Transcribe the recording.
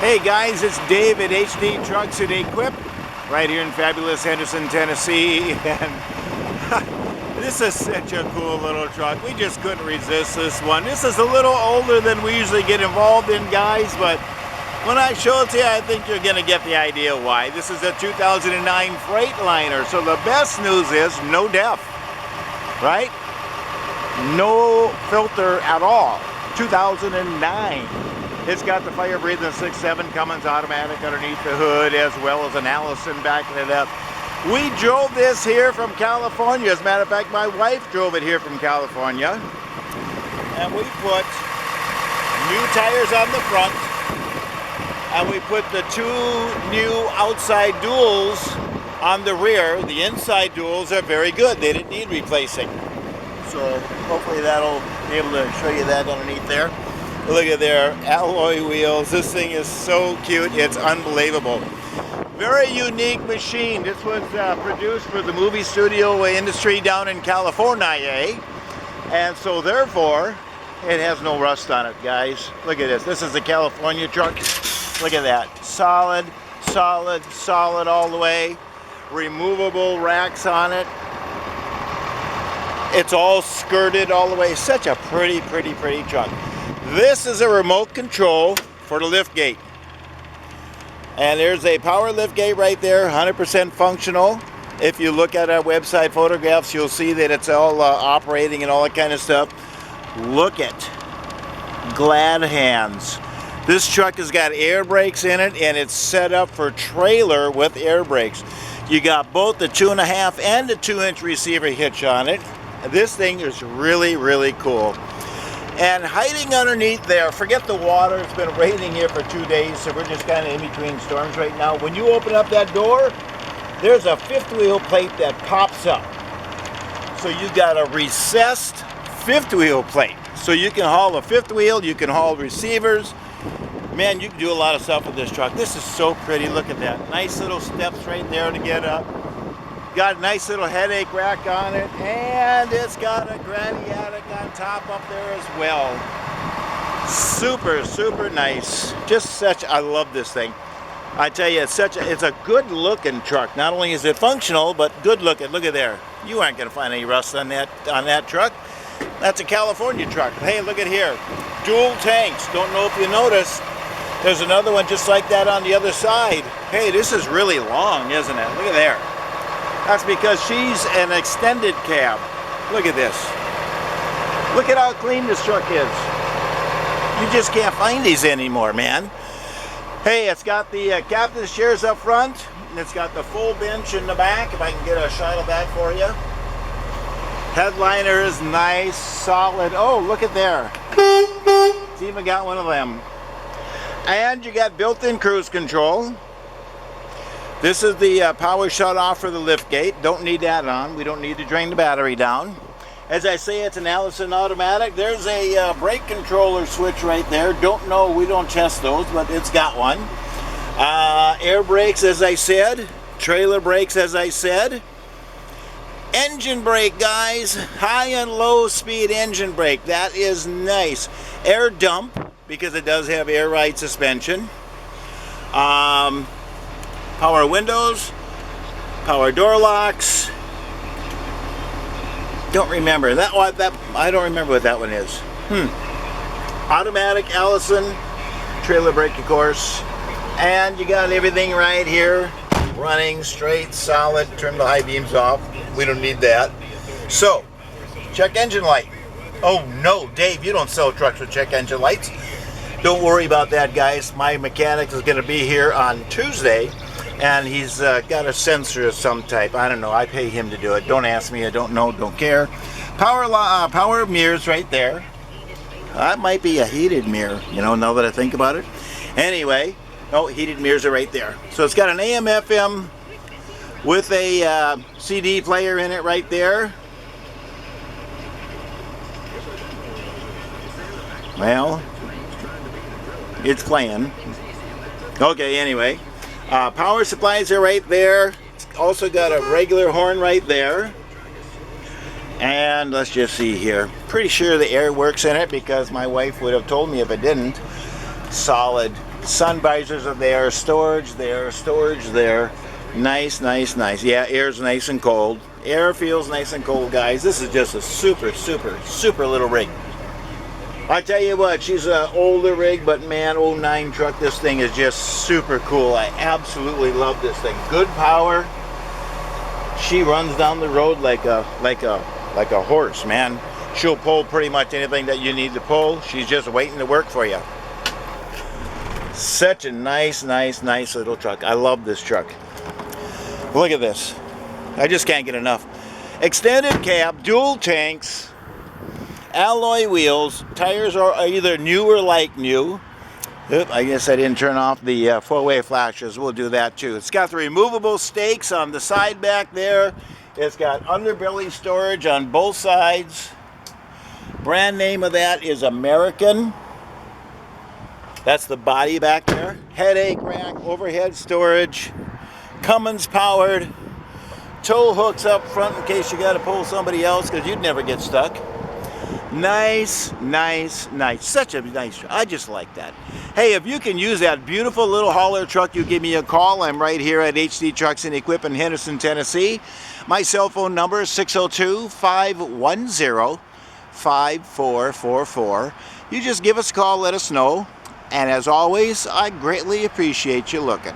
Hey guys, it's Dave at HD Trucks and Equip, right here in fabulous Henderson, Tennessee. And this is such a cool little truck. We just couldn't resist this one. This is a little older than we usually get involved in, guys, but when I show it to you, I think you're going to get the idea why. This is a 2009 Freightliner, so the best news is no def, right? No filter at all. 2009. It's got the fire-breathing 6.7 Cummins automatic underneath the hood, as well as an Allison backing it up. We drove this here from California. As a matter of fact, my wife drove it here from California. And we put new tires on the front. And we put the two new outside duals on the rear. The inside duals are very good. They didn't need replacing. So hopefully that'll be able to show you that underneath there. Look at their alloy wheels. This thing is so cute. It's unbelievable. Very unique machine. This was produced for the movie studio industry down in California. And so therefore, it has no rust on it, guys. Look at this. This is a California truck. Look at that. Solid, solid, solid all the way. Removable racks on it. It's all skirted all the way. Such a pretty, pretty, pretty truck. This is a remote control for the lift gate. And there's a power lift gate right there, 100% functional. If you look at our website photographs, you'll see that it's all operating and all that kind of stuff. Look at glad hands. This truck has got air brakes in it, and it's set up for trailer with air brakes. You got both the 2.5 and the 2-inch receiver hitch on it. This thing is really, really cool. And hiding underneath there, forget the water, it's been raining here for 2 days, so we're just kind of in between storms right now. When you open up that door, there's a fifth wheel plate that pops up. So you got a recessed fifth wheel plate. So you can haul a fifth wheel, you can haul receivers. Man, you can do a lot of stuff with this truck. This is so pretty, look at that. Nice little steps right there to get up. Got a nice little headache rack on it, and it's got a granny attic on top up there as well. Super, super nice. Just such, I love this thing. I tell you, it's a good looking truck. Not only is it functional, but good looking. Look at there. You aren't gonna find any rust on that truck. That's a California truck. Hey, look at here. Dual tanks. Don't know if you noticed. There's another one just like that on the other side. Hey, this is really long, isn't it? Look at there. That's because she's an extended cab. Look at this. Look at how clean this truck is. You just can't find these anymore, man. Hey, it's got the captain's chairs up front, and it's got the full bench in the back, if I can get a shot of that for you. Headliner is nice, solid. Oh, look at there. It's even got one of them. And you got built-in cruise control. This is the power shut-off for the lift gate. Don't need that on. We don't need to drain the battery down. As I say, it's an Allison automatic. There's a brake controller switch right there. Don't know, we don't test those, but it's got one. Air brakes, as I said. Trailer brakes, as I said. Engine brake, guys. High and low speed engine brake. That is nice. Air dump, because it does have air ride suspension. Power windows, power door locks. Don't remember that one. I don't remember what that one is. Automatic Allison, trailer brake, of course, and you got everything right here, running straight, solid. Turn the high beams off. We don't need that. So, check engine light. Oh no, Dave, you don't sell trucks with check engine lights. Don't worry about that, guys. My mechanic is going to be here on Tuesday. And he's got a sensor of some type. I don't know. I pay him to do it. Don't ask me. I don't know. Don't care. Power mirrors right there. That might be a heated mirror, you know, now that I think about it. Anyway, oh, heated mirrors are right there. So it's got an AM/FM with a CD player in it right there. Well, it's playing. Okay, anyway. Power supplies are right there. It's also got a regular horn right there. And let's just see here. Pretty sure the air works in it because my wife would have told me if it didn't. Solid, Sun visors are there, storage there, storage there. Nice, nice, nice. Yeah, air's nice and cold. Air feels nice and cold, guys. This is just a super, super, super little rig. I tell you what, she's an older rig, but man, 09 truck, this thing is just super cool. I absolutely love this thing. Good power. She runs down the road like a horse, man. She'll pull pretty much anything that you need to pull. She's just waiting to work for you. Such a nice, nice, nice little truck. I love this truck. Look at this. I just can't get enough. Extended cab, dual tanks, alloy wheels. Tires are either new or like new. Oop, I guess I didn't turn off the four-way flashers. We'll do that too. It's got the removable stakes on the side back there. It's got underbelly storage on both sides. Brand name of that is American. That's the body back there. Headache rack, overhead storage. Cummins powered. Tow hooks up front in case you got to pull somebody else, because you'd never get stuck. Nice, nice, nice. Such a nice truck. I just like that. Hey, if you can use that beautiful little hauler truck, you give me a call. I'm right here at HD Trucks and Equipment in Henderson, Tennessee. My cell phone number is 602-510-5444. You just give us a call, let us know. And as always, I greatly appreciate you looking.